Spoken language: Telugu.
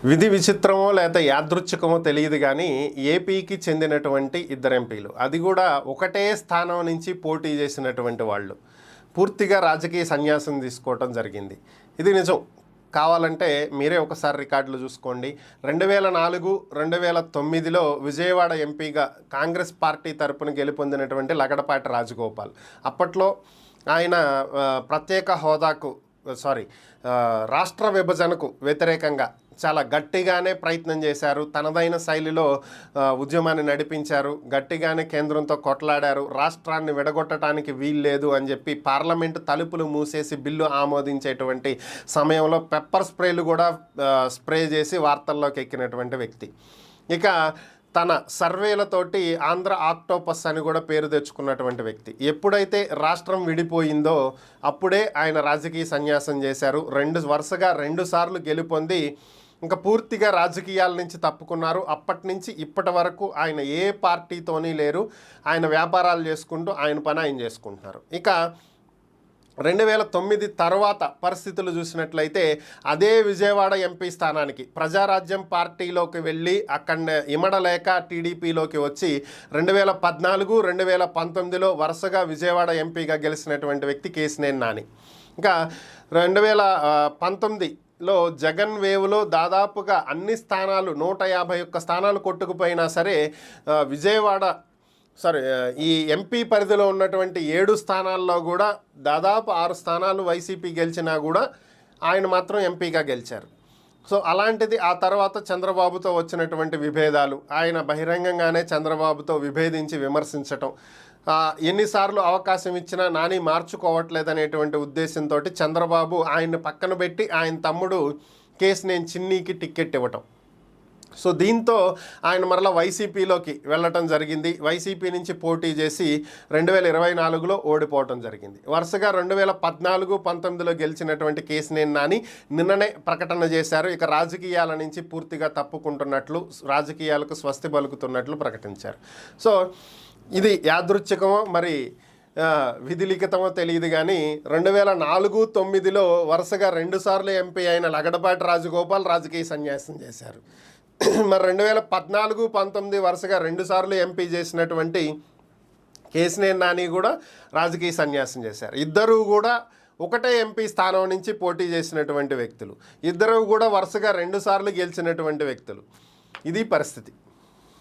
విధి విచిత్రమో లేకపోతే యాదృచ్ఛికమో తెలియదు కానీ ఏపీకి చెందినటువంటి ఇద్దరు ఎంపీలు, అది కూడా ఒకటే స్థానం నుంచి పోటీ చేసినటువంటి వాళ్ళు పూర్తిగా రాజకీయ సన్యాసం తీసుకోవటం జరిగింది. ఇది నిజం. కావాలంటే మీరే ఒకసారి రికార్డులు చూసుకోండి. 2004, 2009లో విజయవాడ ఎంపీగా కాంగ్రెస్ పార్టీ తరపున గెలుపొందినటువంటి లగడపాటి రాజగోపాల్, అప్పట్లో ఆయన ప్రత్యేక హోదాకు రాష్ట్ర విభజనకు వ్యతిరేకంగా చాలా గట్టిగానే ప్రయత్నం చేశారు. తనదైన శైలిలో ఉద్యమాన్ని నడిపించారు. గట్టిగానే కేంద్రంతో కొట్లాడారు. రాష్ట్రాన్ని విడగొట్టడానికి వీల్లేదు అని చెప్పి పార్లమెంటు తలుపులు మూసేసి బిల్లు ఆమోదించేటువంటి సమయంలో పెప్పర్ స్ప్రేలు కూడా స్ప్రే చేసి వార్తల్లోకి ఎక్కినటువంటి వ్యక్తి. ఇక తన సర్వేలతోటి ఆంధ్ర ఆక్టోపస్ అని కూడా పేరు తెచ్చుకున్నటువంటి వ్యక్తి. ఎప్పుడైతే రాష్ట్రం విడిపోయిందో అప్పుడే ఆయన రాజకీయ సన్యాసం చేశారు. వరుసగా 2 సార్లు గెలుపొంది ఇంకా పూర్తిగా రాజకీయాల నుంచి తప్పుకున్నారు. అప్పటి నుంచి ఇప్పటి వరకు ఆయన ఏ పార్టీతోని లేరు. ఆయన వ్యాపారాలు చేసుకుంటూ ఆయన పని ఆయన చేసుకుంటున్నారు. ఇక 2009 తర్వాత పరిస్థితులు చూసినట్లయితే అదే విజయవాడ ఎంపీ స్థానానికి ప్రజారాజ్యం పార్టీలోకి వెళ్ళి అక్కడ ఇమడలేక టీడీపీలోకి వచ్చి 2014, 2019లో వరుసగా విజయవాడ ఎంపీగా గెలిచినటువంటి వ్యక్తి కేశినేని నాని. ఇంకా 2019లో జగన్ వేవ్లో దాదాపుగా అన్ని స్థానాలు 151 స్థానాలు కొట్టుకుపోయినా సరే ఈ ఎంపీ పరిధిలో ఉన్నటువంటి 7 స్థానాల్లో కూడా దాదాపు 6 స్థానాలు వైసీపీ గెలిచినా కూడా ఆయన మాత్రం ఎంపీగా గెలిచారు. సో అలాంటిది ఆ తర్వాత చంద్రబాబుతో వచ్చినటువంటి విభేదాలు, ఆయన బహిరంగంగానే చంద్రబాబుతో విభేదించి విమర్శించటం, ఎన్నిసార్లు అవకాశం ఇచ్చినా నాని మార్చుకోవట్లేదనేటువంటి ఉద్దేశంతో చంద్రబాబు ఆయన్ని పక్కన పెట్టి ఆయన తమ్ముడు కేశినేని చిన్నీకి టిక్కెట్ ఇవ్వటం. సో దీంతో ఆయన మరలా వైసీపీలోకి వెళ్ళటం జరిగింది. వైసీపీ నుంచి పోటీ చేసి 2024లో ఓడిపోవటం జరిగింది. వరుసగా 2014, 19లో గెలిచినటువంటి కేశినేని నాని నిన్ననే ప్రకటన చేశారు. ఇక రాజకీయాల నుంచి పూర్తిగా తప్పుకుంటున్నట్లు, రాజకీయాలకు స్వస్తి పలుకుతున్నట్లు ప్రకటించారు. సో ఇది యాదృచ్ఛికమో మరి విధిలిఖితమో తెలియదు కానీ 2004, 2009లో వరుసగా 2 సార్లు ఎంపీ అయిన లగడపాటి రాజగోపాల్ రాజకీయ సన్యాసం చేశారు. మరి 2014, 2019 వరుసగా 2 సార్లు ఎంపీ చేసినటువంటి కేశినేని నాని కూడా రాజకీయ సన్యాసం చేశారు. ఇద్దరూ కూడా ఒకటే ఎంపీ స్థానం నుంచి పోటీ చేసినటువంటి వ్యక్తులు. ఇద్దరూ కూడా వరుసగా 2 సార్లు గెలిచినటువంటి వ్యక్తులు. ఇది పరిస్థితి.